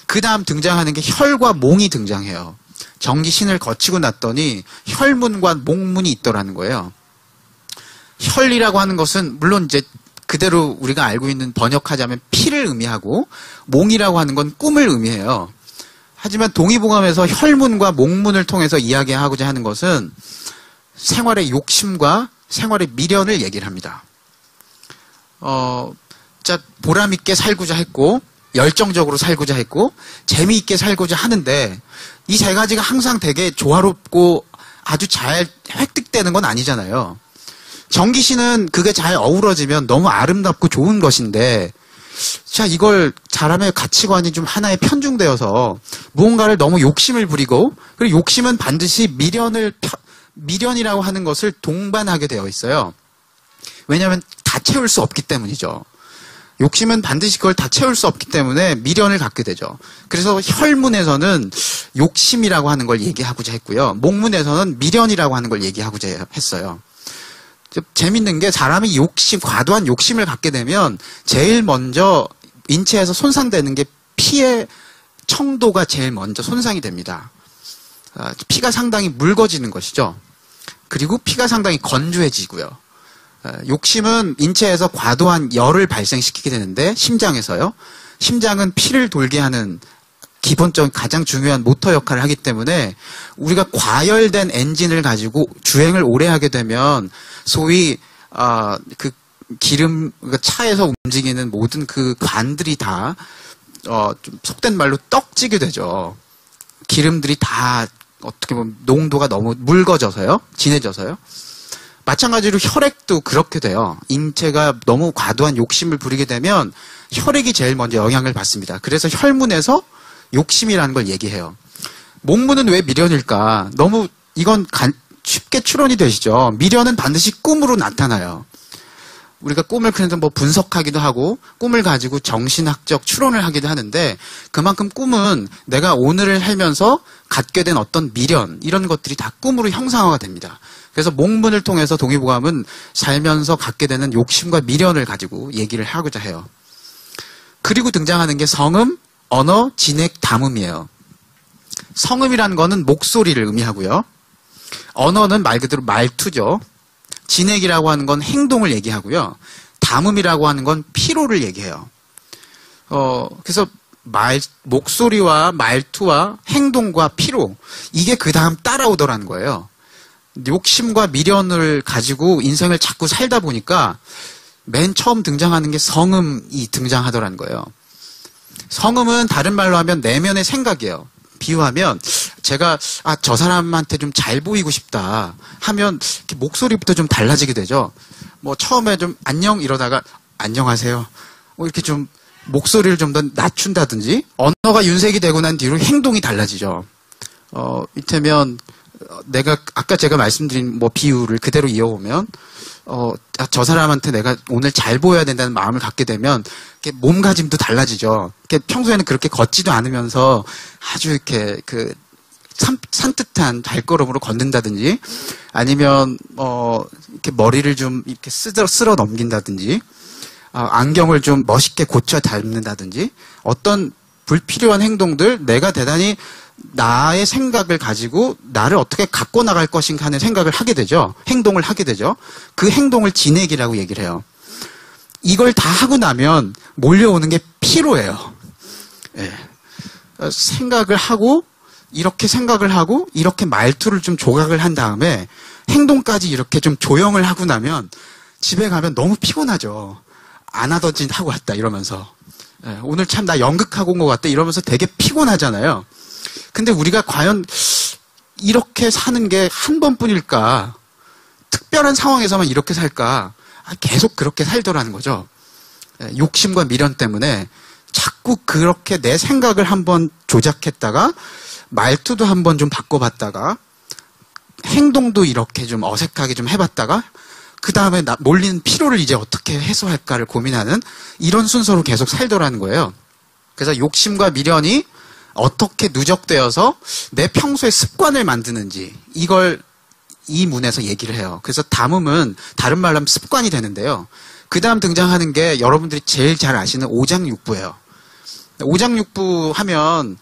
그 다음 등장하는 게 혈과 몽이 등장해요. 정기신을 거치고 났더니 혈문과 몽문이 있더라는 거예요. 혈이라고 하는 것은 물론 이제 그대로 우리가 알고 있는 번역하자면 피를 의미하고 몽이라고 하는 건 꿈을 의미해요. 하지만 동의보감에서 혈문과 몽문을 통해서 이야기하고자 하는 것은 생활의 욕심과 생활의 미련을 얘기를 합니다. 자, 보람있게 살고자 했고 열정적으로 살고자 했고 재미있게 살고자 하는데 이 세 가지가 항상 되게 조화롭고 아주 잘 획득되는 건 아니잖아요. 정기신은 그게 잘 어우러지면 너무 아름답고 좋은 것인데 자, 이걸 사람의 가치관이 좀 하나에 편중되어서 무언가를 너무 욕심을 부리고 그리고 욕심은 반드시 미련이라고 하는 것을 동반하게 되어 있어요. 왜냐하면 다 채울 수 없기 때문이죠. 욕심은 반드시 그걸 다 채울 수 없기 때문에 미련을 갖게 되죠. 그래서 혈문에서는 욕심이라고 하는 걸 얘기하고자 했고요. 목문에서는 미련이라고 하는 걸 얘기하고자 했어요. 재밌는 게 사람이 과도한 욕심을 갖게 되면 제일 먼저 인체에서 손상되는 게 피의 청도가 제일 먼저 손상이 됩니다. 피가 상당히 묽어지는 것이죠. 그리고 피가 상당히 건조해지고요. 욕심은 인체에서 과도한 열을 발생시키게 되는데 심장에서요. 심장은 피를 돌게 하는 기본적인 가장 중요한 모터 역할을 하기 때문에 우리가 과열된 엔진을 가지고 주행을 오래 하게 되면 소위 그 기름 차에서 움직이는 모든 그 관들이 다 좀 속된 말로 떡지게 되죠. 기름들이 다 어떻게 보면 농도가 너무 묽어져서요, 진해져서요. 마찬가지로 혈액도 그렇게 돼요. 인체가 너무 과도한 욕심을 부리게 되면 혈액이 제일 먼저 영향을 받습니다. 그래서 혈문에서 욕심이라는 걸 얘기해요. 목문은 왜 미련일까? 너무 이건 쉽게 추론이 되시죠. 미련은 반드시 꿈으로 나타나요. 우리가 꿈을 그래서 뭐 분석하기도 하고 꿈을 가지고 정신학적 추론을 하기도 하는데 그만큼 꿈은 내가 오늘을 살면서 갖게 된 어떤 미련 이런 것들이 다 꿈으로 형상화가 됩니다. 그래서 목문을 통해서 동의보감은 살면서 갖게 되는 욕심과 미련을 가지고 얘기를 하고자 해요. 그리고 등장하는 게 성음, 언어, 진액, 담음이에요. 성음이라는 거는 목소리를 의미하고요. 언어는 말 그대로 말투죠. 진액이라고 하는 건 행동을 얘기하고요. 담음이라고 하는 건 피로를 얘기해요. 그래서 목소리와 말투와 행동과 피로 이게 그 다음 따라오더라는 거예요. 욕심과 미련을 가지고 인생을 자꾸 살다 보니까 맨 처음 등장하는 게 성음이 등장하더라는 거예요. 성음은 다른 말로 하면 내면의 생각이에요. 비유하면 제가 저 사람한테 좀 잘 보이고 싶다 하면 이렇게 목소리부터 좀 달라지게 되죠. 뭐 처음에 좀 안녕 이러다가 안녕하세요. 이렇게 좀 목소리를 좀 더 낮춘다든지 언어가 윤색이 되고 난 뒤로 행동이 달라지죠. 이를테면 아까 제가 말씀드린 뭐 비유를 그대로 이어오면 저 사람한테 내가 오늘 잘 보여야 된다는 마음을 갖게 되면 이렇게 몸가짐도 달라지죠. 이렇게 평소에는 그렇게 걷지도 않으면서 아주 이렇게 그 산뜻한 발걸음으로 걷는다든지 아니면 이렇게 머리를 좀 이렇게 쓸어 넘긴다든지 안경을 좀 멋있게 고쳐 닮는다든지 어떤 불필요한 행동들 내가 대단히 나의 생각을 가지고 나를 어떻게 갖고 나갈 것인가 하는 생각을 하게 되죠. 행동을 하게 되죠. 그 행동을 진액이라고 얘기를 해요. 이걸 다 하고 나면 몰려오는 게 피로예요. 예. 생각을 하고 이렇게 말투를 좀 조각을 한 다음에 행동까지 이렇게 좀 조형을 하고 나면 집에 가면 너무 피곤하죠. 안 하던 짓 하고 왔다 이러면서 오늘 참 나 연극하고 온 것 같다 이러면서 되게 피곤하잖아요. 근데 우리가 과연 이렇게 사는 게 한 번뿐일까? 특별한 상황에서만 이렇게 살까? 계속 그렇게 살더라는 거죠. 욕심과 미련 때문에 자꾸 그렇게 내 생각을 한번 조작했다가 말투도 한번 좀 바꿔봤다가 행동도 이렇게 좀 어색하게 좀 해봤다가 그 다음에 몰리는 피로를 이제 어떻게 해소할까를 고민하는 이런 순서로 계속 살더라는 거예요. 그래서 욕심과 미련이 어떻게 누적되어서 내 평소의 습관을 만드는지 이걸 이 문에서 얘기를 해요. 그래서 담음은 다른 말로 하면 습관이 되는데요. 그 다음 등장하는 게 여러분들이 제일 잘 아시는 오장육부예요. 오장육부 하면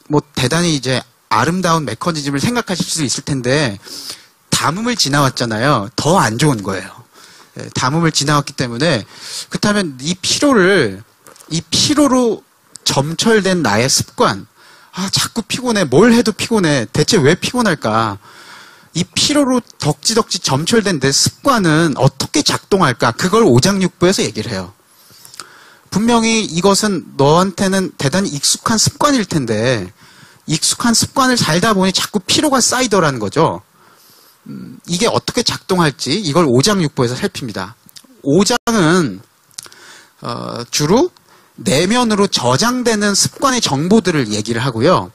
뭐 대단히 이제 아름다운 메커니즘을 생각하실 수 있을 텐데 담음을 지나왔잖아요. 더 안 좋은 거예요. 담음을 지나왔기 때문에 그렇다면 이 피로로 점철된 나의 습관, 자꾸 피곤해. 뭘 해도 피곤해. 대체 왜 피곤할까? 이 피로로 덕지덕지 점철된 내 습관은 어떻게 작동할까? 그걸 오장육부에서 얘기를 해요. 분명히 이것은 너한테는 대단히 익숙한 습관일 텐데 익숙한 습관을 살다 보니 자꾸 피로가 쌓이더라는 거죠. 이게 어떻게 작동할지 이걸 오장육부에서 살핍니다. 오장은 주로 내면으로 저장되는 습관의 정보들을 얘기를 하고요.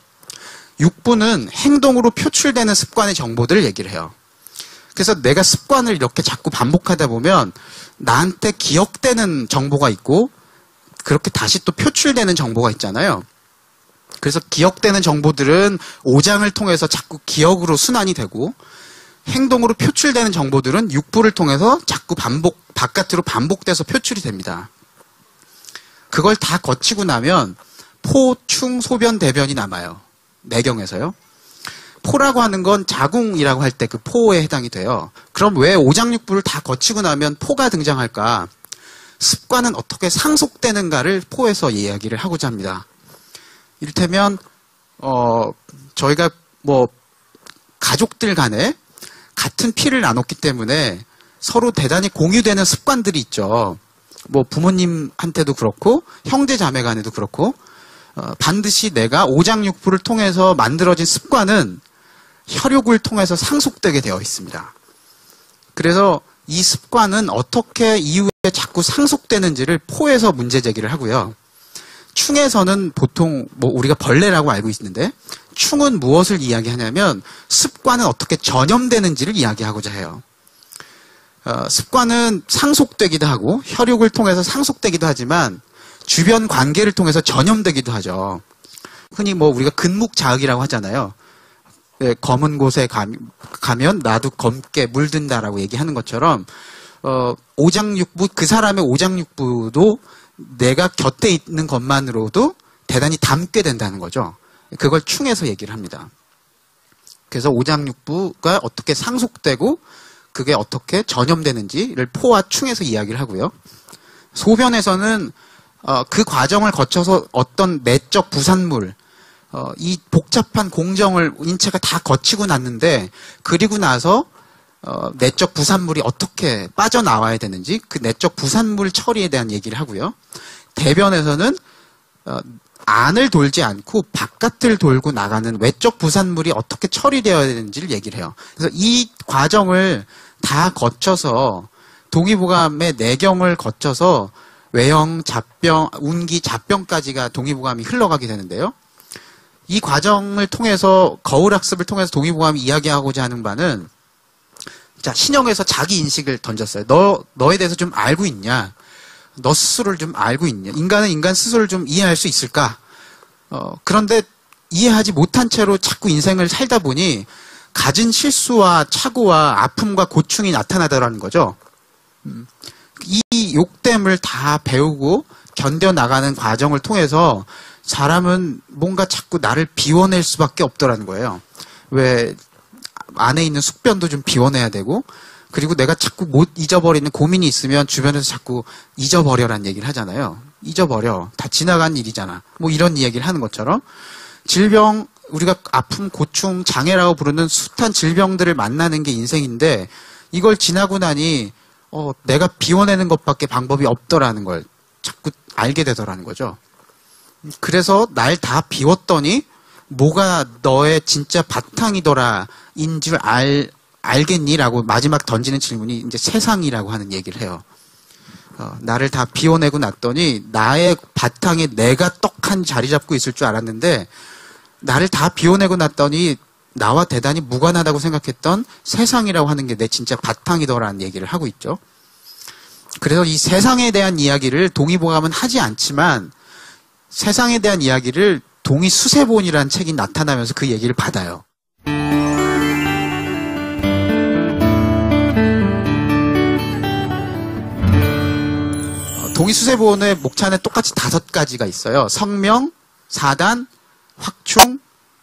육부는 행동으로 표출되는 습관의 정보들을 얘기를 해요. 그래서 내가 습관을 이렇게 자꾸 반복하다 보면 나한테 기억되는 정보가 있고 그렇게 다시 또 표출되는 정보가 있잖아요. 그래서 기억되는 정보들은 오장을 통해서 자꾸 기억으로 순환이 되고 행동으로 표출되는 정보들은 육부를 통해서 자꾸 바깥으로 반복돼서 표출이 됩니다. 그걸 다 거치고 나면 포, 충, 소변, 대변이 남아요. 내경에서요. 포라고 하는 건 자궁이라고 할 때 그 포에 해당이 돼요. 그럼 왜 오장육부를 다 거치고 나면 포가 등장할까? 습관은 어떻게 상속되는가를 포에서 이야기를 하고자 합니다. 이를테면 저희가 뭐 가족들 간에 같은 피를 나눴기 때문에 서로 대단히 공유되는 습관들이 있죠. 뭐 부모님한테도 그렇고 형제 자매 간에도 그렇고 반드시 내가 오장육부를 통해서 만들어진 습관은 혈육을 통해서 상속되게 되어 있습니다. 그래서 이 습관은 어떻게 이후에 자꾸 상속되는지를 포에서 문제 제기를 하고요. 충에서는 보통 뭐 우리가 벌레라고 알고 있는데 충은 무엇을 이야기하냐면 습관은 어떻게 전염되는지를 이야기하고자 해요. 습관은 상속되기도 하고 혈육을 통해서 상속되기도 하지만 주변 관계를 통해서 전염되기도 하죠. 흔히 뭐 우리가 근묵자흑이라고 하잖아요. 검은 곳에 가면 나도 검게 물든다라고 얘기하는 것처럼 오장육부, 그 사람의 오장육부도 내가 곁에 있는 것만으로도 대단히 닮게 된다는 거죠. 그걸 충에서 얘기를 합니다. 그래서 오장육부가 어떻게 상속되고 그게 어떻게 전염되는지를 포와 충에서 이야기를 하고요. 소변에서는 그 과정을 거쳐서 어떤 내적 부산물, 이 복잡한 공정을 인체가 다 거치고 났는데 그리고 나서 내적 부산물이 어떻게 빠져나와야 되는지 그 내적 부산물 처리에 대한 얘기를 하고요. 대변에서는 안을 돌지 않고 바깥을 돌고 나가는 외적 부산물이 어떻게 처리되어야 되는지를 얘기를 해요. 그래서 이 과정을 다 거쳐서 동의보감의 내경을 거쳐서 외형, 잡병, 운기, 잡병까지가 동의보감이 흘러가게 되는데요. 이 과정을 통해서 거울학습을 통해서 동의보감이 이야기하고자 하는 바는 자, 신형에서 자기 인식을 던졌어요. 너에 대해서 좀 알고 있냐? 너 스스로를 좀 알고 있냐? 인간은 인간 스스로를 좀 이해할 수 있을까? 그런데 이해하지 못한 채로 자꾸 인생을 살다 보니 갖은 실수와 착오와 아픔과 고충이 나타나더라는 거죠. 이 욕됨을 다 배우고 견뎌나가는 과정을 통해서 사람은 뭔가 자꾸 나를 비워낼 수밖에 없더라는 거예요. 왜 안에 있는 숙변도 좀 비워내야 되고 그리고 내가 자꾸 못 잊어버리는 고민이 있으면 주변에서 자꾸 잊어버려라는 얘기를 하잖아요. 잊어버려. 다 지나간 일이잖아. 뭐 이런 이야기를 하는 것처럼 질병, 우리가 아픔, 고충, 장애라고 부르는 숱한 질병들을 만나는 게 인생인데 이걸 지나고 나니 내가 비워내는 것밖에 방법이 없더라는 걸 자꾸 알게 되더라는 거죠. 그래서 날 다 비웠더니 뭐가 너의 진짜 바탕이더라 인 줄 알겠니? 라고 마지막 던지는 질문이 이제 세상이라고 하는 얘기를 해요. 나를 다 비워내고 났더니 나의 바탕에 내가 떡하니 자리 잡고 있을 줄 알았는데 나를 다 비워내고 났더니 나와 대단히 무관하다고 생각했던 세상이라고 하는 게 내 진짜 바탕이더라는 얘기를 하고 있죠. 그래서 이 세상에 대한 이야기를 동의보감은 하지 않지만 세상에 대한 이야기를 동의수세본이라는 책이 나타나면서 그 얘기를 받아요. 동의수세보원의 목찬에 똑같이 5가지가 있어요. 성명, 사단, 확충,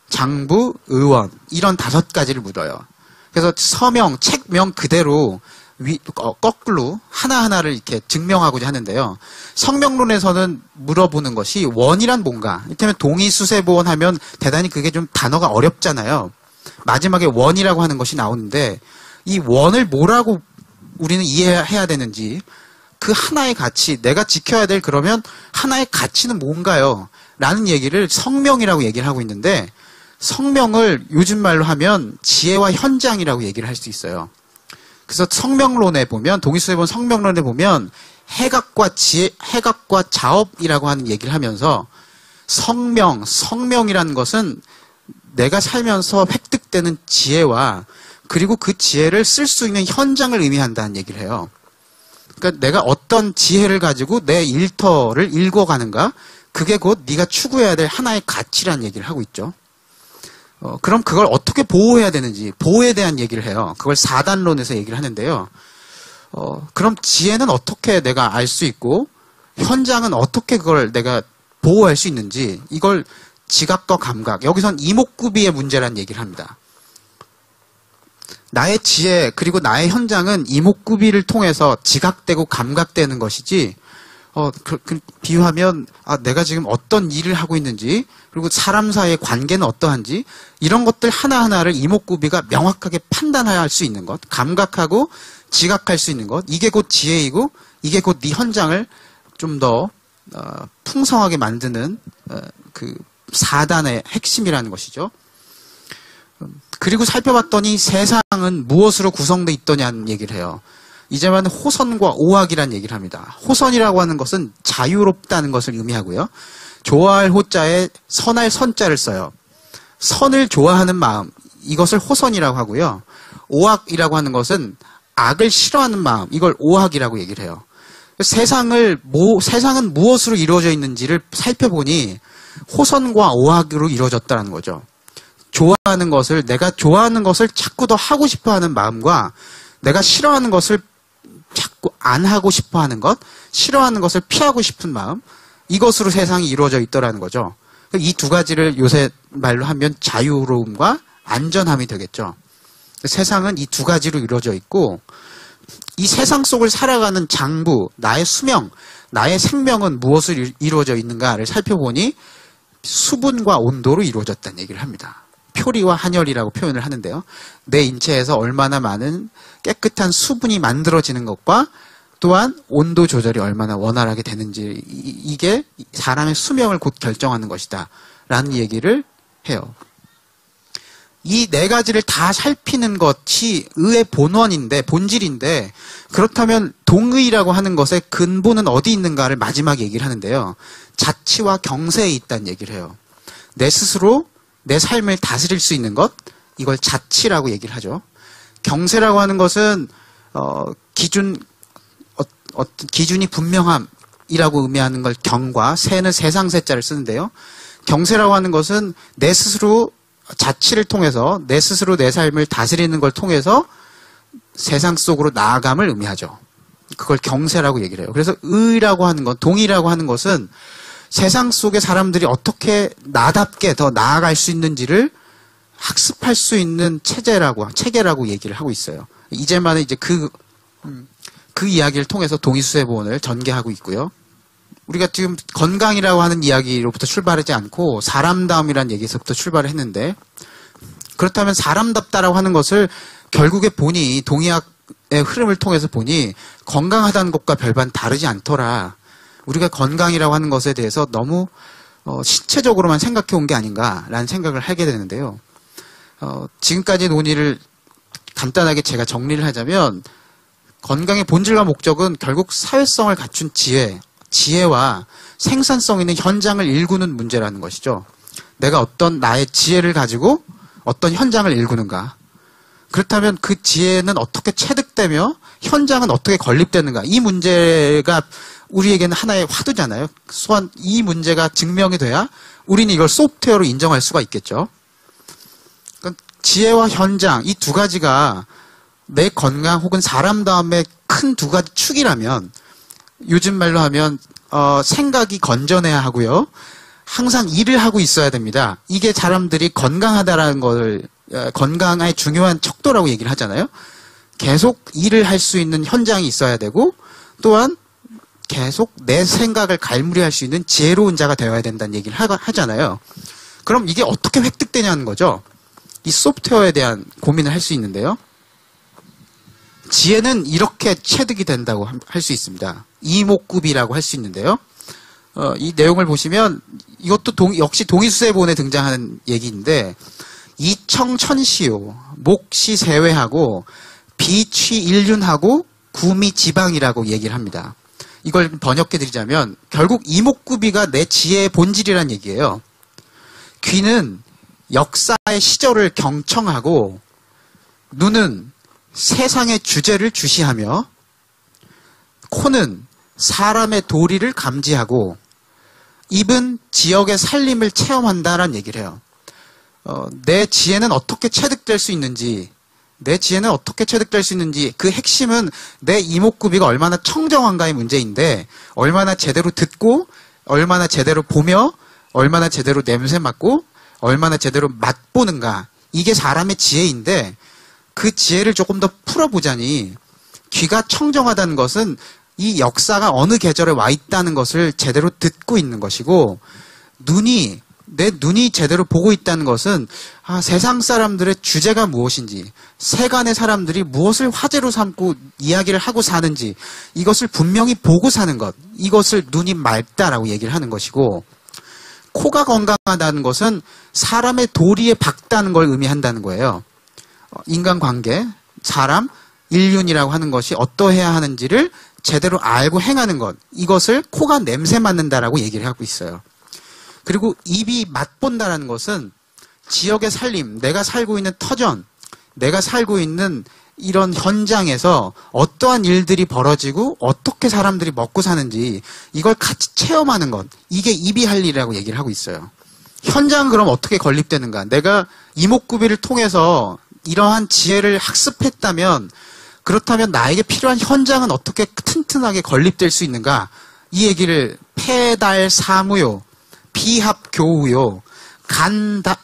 장부, 의원 이런 5가지를 묻어요. 그래서 서명, 책명 그대로 거꾸로 하나하나를 이렇게 증명하고자 하는데요. 성명론에서는 물어보는 것이 원이란 뭔가. 이를테면 동의수세보원 하면 대단히 그게 좀 단어가 어렵잖아요. 마지막에 원이라고 하는 것이 나오는데 이 원을 뭐라고 우리는 이해해야 되는지 그 하나의 가치, 내가 지켜야 될 그러면 하나의 가치는 뭔가요? 라는 얘기를 성명이라고 얘기를 하고 있는데 성명을 요즘 말로 하면 지혜와 현장이라고 얘기를 할 수 있어요. 그래서 성명론에 보면 동의수세보원 성명론에 보면 해각과 지혜, 해각과 자업이라고 하는 얘기를 하면서 성명이라는 것은 내가 살면서 획득되는 지혜와 그리고 그 지혜를 쓸 수 있는 현장을 의미한다는 얘기를 해요. 그러니까 내가 어떤 지혜를 가지고 내 일터를 읽어가는가 그게 곧 네가 추구해야 될 하나의 가치라는 얘기를 하고 있죠. 그럼 그걸 어떻게 보호해야 되는지 보호에 대한 얘기를 해요. 그걸 사단론에서 얘기를 하는데요. 그럼 지혜는 어떻게 내가 알 수 있고 현장은 어떻게 그걸 내가 보호할 수 있는지 이걸 지각과 감각, 여기선 이목구비의 문제라는 얘기를 합니다. 나의 지혜 그리고 나의 현장은 이목구비를 통해서 지각되고 감각되는 것이지 비유하면 내가 지금 어떤 일을 하고 있는지 그리고 사람 사이의 관계는 어떠한지 이런 것들 하나하나를 이목구비가 명확하게 판단할 수 있는 것, 감각하고 지각할 수 있는 것, 이게 곧 지혜이고 이게 곧 네 현장을 좀 더 풍성하게 만드는 그 사단의 핵심이라는 것이죠. 그리고 살펴봤더니 세상은 무엇으로 구성되어 있더냐는 얘기를 해요. 이제만 호선과 오학이라는 얘기를 합니다. 호선이라고 하는 것은 자유롭다는 것을 의미하고요. 좋아할 호자에 선할 선자를 써요. 선을 좋아하는 마음, 이것을 호선이라고 하고요. 오학이라고 하는 것은 악을 싫어하는 마음, 이걸 오학이라고 얘기를 해요. 세상은 무엇으로 이루어져 있는지를 살펴보니 호선과 오학으로 이루어졌다는 거죠. 좋아하는 것을, 내가 좋아하는 것을 자꾸 더 하고 싶어 하는 마음과 내가 싫어하는 것을 자꾸 안 하고 싶어 하는 것, 싫어하는 것을 피하고 싶은 마음, 이것으로 세상이 이루어져 있더라는 거죠. 이 2가지를 요새 말로 하면 자유로움과 안전함이 되겠죠. 세상은 이 2가지로 이루어져 있고 이 세상 속을 살아가는 장부, 나의 수명, 나의 생명은 무엇으로 이루어져 있는가를 살펴보니 수분과 온도로 이루어졌다는 얘기를 합니다. 표리와 한열이라고 표현을 하는데요. 내 인체에서 얼마나 많은 깨끗한 수분이 만들어지는 것과 또한 온도 조절이 얼마나 원활하게 되는지 이게 사람의 수명을 곧 결정하는 것이다 라는 얘기를 해요. 이 4가지를 다 살피는 것이 의의 본원인데 본질인데 그렇다면 동의라고 하는 것의 근본은 어디 있는가를 마지막에 얘기를 하는데요. 자치와 경세에 있다는 얘기를 해요. 내 스스로 내 삶을 다스릴 수 있는 것, 이걸 자치라고 얘기를 하죠. 경세라고 하는 것은 기준이 분명함이라고 의미하는 걸 경과, 세는 세상세자를 쓰는데요. 경세라고 하는 것은 내 스스로 자치를 통해서 내 스스로 내 삶을 다스리는 걸 통해서 세상 속으로 나아감을 의미하죠. 그걸 경세라고 얘기를 해요. 그래서 의라고 하는 것, 동의라고 하는 것은 세상 속의 사람들이 어떻게 나답게 더 나아갈 수 있는지를 학습할 수 있는 체계라고 얘기를 하고 있어요. 이제만은 이제 그 이야기를 통해서 동의수세보원을 전개하고 있고요. 우리가 지금 건강이라고 하는 이야기로부터 출발하지 않고 사람다움이라는 얘기에서부터 출발을 했는데 그렇다면 사람답다라고 하는 것을 결국에 보니 동의학의 흐름을 통해서 보니 건강하다는 것과 별반 다르지 않더라. 우리가 건강이라고 하는 것에 대해서 너무 신체적으로만 생각해 온 게 아닌가라는 생각을 하게 되는데요. 지금까지 논의를 간단하게 제가 정리를 하자면 건강의 본질과 목적은 결국 사회성을 갖춘 지혜와 생산성 있는 현장을 일구는 문제라는 것이죠. 내가 어떤 나의 지혜를 가지고 어떤 현장을 일구는가. 그렇다면 그 지혜는 어떻게 체득되며 현장은 어떻게 건립되는가. 이 문제가 우리에게는 하나의 화두잖아요. 또한 이 문제가 증명이 돼야 우리는 이걸 소프트웨어로 인정할 수가 있겠죠. 그러니까 지혜와 현장, 이 2가지가 내 건강 혹은 사람다움의 큰 2가지 축이라면 요즘 말로 하면 생각이 건전해야 하고요. 항상 일을 하고 있어야 됩니다. 이게 사람들이 건강하다라는 걸 건강의 중요한 척도라고 얘기를 하잖아요. 계속 일을 할 수 있는 현장이 있어야 되고 또한 계속 내 생각을 갈무리할 수 있는 지혜로운 자가 되어야 된다는 얘기를 하잖아요. 그럼 이게 어떻게 획득되냐는 거죠. 이 소프트웨어에 대한 고민을 할 수 있는데요. 지혜는 이렇게 체득이 된다고 할 수 있습니다. 이목구비라고 할 수 있는데요. 이 내용을 보시면 이것도 역시 동의수세본에 등장하는 얘기인데 이청천시요 목시세외하고 비취일륜하고 구미지방이라고 얘기를 합니다. 이걸 번역해 드리자면 결국 이목구비가 내 지혜의 본질이란 얘기예요. 귀는 역사의 시절을 경청하고 눈은 세상의 주제를 주시하며 코는 사람의 도리를 감지하고 입은 지역의 살림을 체험한다라는 얘기를 해요. 내 지혜는 어떻게 체득될 수 있는지 그 핵심은 내 이목구비가 얼마나 청정한가의 문제인데 얼마나 제대로 듣고 얼마나 제대로 보며 얼마나 제대로 냄새 맡고 얼마나 제대로 맛보는가 이게 사람의 지혜인데 그 지혜를 조금 더 풀어보자니 귀가 청정하다는 것은 이 역사가 어느 계절에 와 있다는 것을 제대로 듣고 있는 것이고 내 눈이 제대로 보고 있다는 것은 세상 사람들의 주제가 무엇인지 세간의 사람들이 무엇을 화제로 삼고 이야기를 하고 사는지 이것을 분명히 보고 사는 것 이것을 눈이 맑다라고 얘기를 하는 것이고 코가 건강하다는 것은 사람의 도리에 박다는 걸 의미한다는 거예요. 인간관계, 사람, 인륜이라고 하는 것이 어떠해야 하는지를 제대로 알고 행하는 것 이것을 코가 냄새 맡는다라고 얘기를 하고 있어요. 그리고 입이 맛본다라는 것은 지역의 살림, 내가 살고 있는 터전, 내가 살고 있는 이런 현장에서 어떠한 일들이 벌어지고 어떻게 사람들이 먹고 사는지 이걸 같이 체험하는 것 이게 입이 할 일이라고 얘기를 하고 있어요. 현장은 그럼 어떻게 건립되는가? 내가 이목구비를 통해서 이러한 지혜를 학습했다면 그렇다면 나에게 필요한 현장은 어떻게 튼튼하게 건립될 수 있는가? 이 얘기를 폐달사무요, 비합교우요,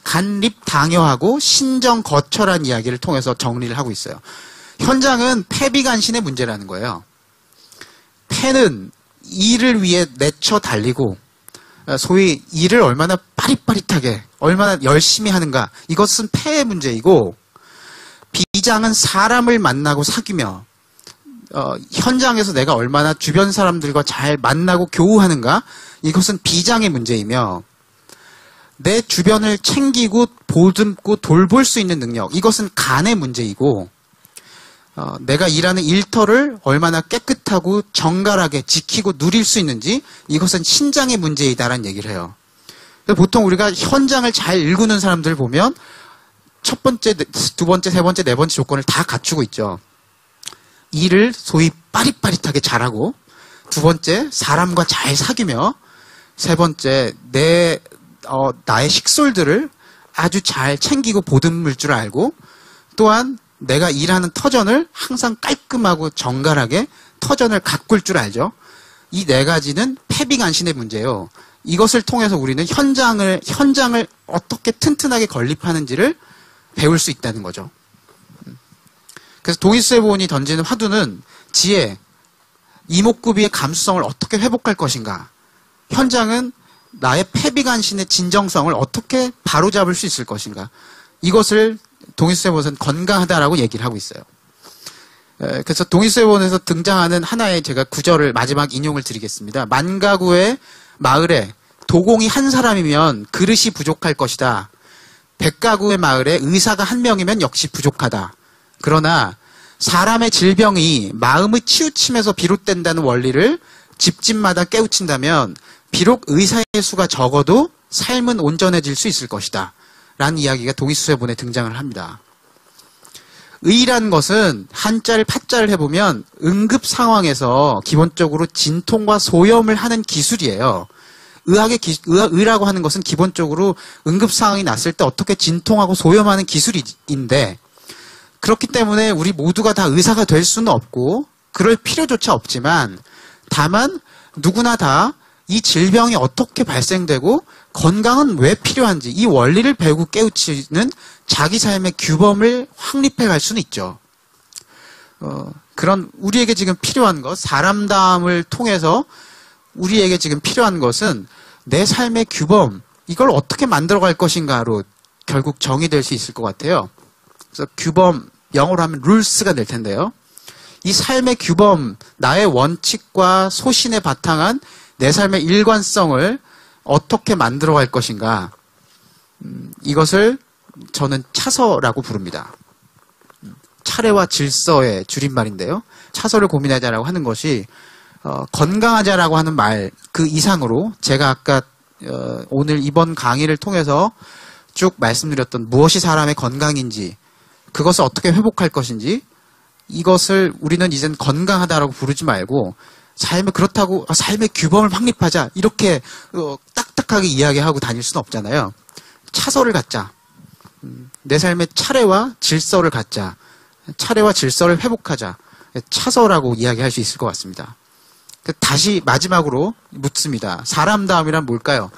간립당여하고 신정거처란 이야기를 통해서 정리를 하고 있어요. 현장은 패비간신의 문제라는 거예요. 패는 일을 위해 내쳐 달리고 소위 일을 얼마나 빠릿빠릿하게 얼마나 열심히 하는가 이것은 패의 문제이고 비장은 사람을 만나고 사귀며 현장에서 내가 얼마나 주변 사람들과 잘 만나고 교우하는가 이것은 비장의 문제이며 내 주변을 챙기고 보듬고 돌볼 수 있는 능력 이것은 간의 문제이고 내가 일하는 일터를 얼마나 깨끗하고 정갈하게 지키고 누릴 수 있는지 이것은 신장의 문제이다라는 얘기를 해요. 보통 우리가 현장을 잘 일구는 사람들을 보면 첫 번째, 두 번째, 세 번째, 네 번째 조건을 다 갖추고 있죠. 일을 소위 빠릿빠릿하게 잘하고 두 번째, 사람과 잘 사귀며 세 번째, 나의 식솔들을 아주 잘 챙기고 보듬을 줄 알고 또한 내가 일하는 터전을 항상 깔끔하고 정갈하게 터전을 가꿀 줄 알죠. 이 네 가지는 패비간신의 문제예요. 이것을 통해서 우리는 현장을 어떻게 튼튼하게 건립하는지를 배울 수 있다는 거죠. 그래서 동의수세본이 던지는 화두는 지혜, 이목구비의 감수성을 어떻게 회복할 것인가. 현장은 나의 패비간신의 진정성을 어떻게 바로잡을 수 있을 것인가. 이것을 동의수세본에서는 건강하다라고 얘기를 하고 있어요. 그래서 동의수세본에서 등장하는 하나의 제가 구절을 마지막 인용을 드리겠습니다. 만가구의 마을에 도공이 한 사람이면 그릇이 부족할 것이다. 100가구의 마을에 의사가 한 명이면 역시 부족하다. 그러나 사람의 질병이 마음의 치우침에서 비롯된다는 원리를 집집마다 깨우친다면 비록 의사의 수가 적어도 삶은 온전해질 수 있을 것이다. 라는 이야기가 동의수세본에 등장을 합니다. 의라는 것은 한자를 파자를 해보면 응급 상황에서 기본적으로 진통과 소염을 하는 기술이에요. 의라고 하는 것은 기본적으로 응급 상황이 났을 때 어떻게 진통하고 소염하는 기술인데 그렇기 때문에 우리 모두가 다 의사가 될 수는 없고 그럴 필요조차 없지만 다만 누구나 다 이 질병이 어떻게 발생되고 건강은 왜 필요한지 이 원리를 배우고 깨우치는 자기 삶의 규범을 확립해 갈 수는 있죠. 그런 우리에게 지금 필요한 것, 사람담을 통해서 우리에게 지금 필요한 것은 내 삶의 규범, 이걸 어떻게 만들어갈 것인가로 결국 정의될 수 있을 것 같아요. 그래서 규범, 영어로 하면 룰스가 될 텐데요. 이 삶의 규범, 나의 원칙과 소신에 바탕한 내 삶의 일관성을 어떻게 만들어갈 것인가, 이것을 저는 차서라고 부릅니다. 차례와 질서의 줄임말인데요. 차서를 고민하자라고 하는 것이 건강하자라고 하는 말 그 이상으로 제가 아까 오늘 이번 강의를 통해서 쭉 말씀드렸던 무엇이 사람의 건강인지, 그것을 어떻게 회복할 것인지, 이것을 우리는 이젠 건강하다라고 부르지 말고 그렇다고 삶의 규범을 확립하자 이렇게 딱딱하게 이야기하고 다닐 수는 없잖아요. 차서를 갖자. 내 삶의 차례와 질서를 갖자. 차례와 질서를 회복하자. 차서라고 이야기할 수 있을 것 같습니다. 다시 마지막으로 묻습니다. 사람다움이란 뭘까요?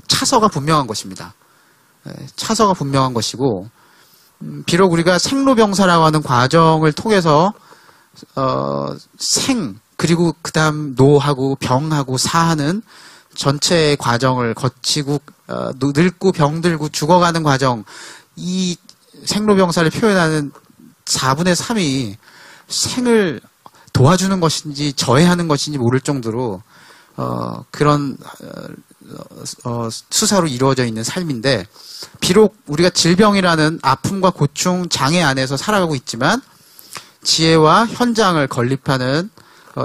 차서가 분명한 것입니다. 차서가 분명한 것이고, 비록 우리가 생로병사라고 하는 과정을 통해서 그리고 그 다음 노하고 병하고 사하는 전체의 과정을 거치고 늙고 병들고 죽어가는 과정, 이 생로병사를 표현하는 4분의 3이 생을 도와주는 것인지 저해하는 것인지 모를 정도로 그런 수사로 이루어져 있는 삶인데, 비록 우리가 질병이라는 아픔과 고충, 장애 안에서 살아가고 있지만 지혜와 현장을 건립하는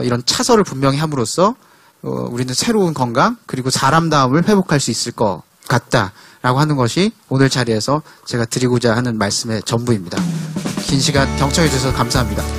이런 차서를 분명히 함으로써 우리는 새로운 건강 그리고 사람다움을 회복할 수 있을 것 같다라고 하는 것이 오늘 자리에서 제가 드리고자 하는 말씀의 전부입니다. 긴 시간 경청해 주셔서 감사합니다.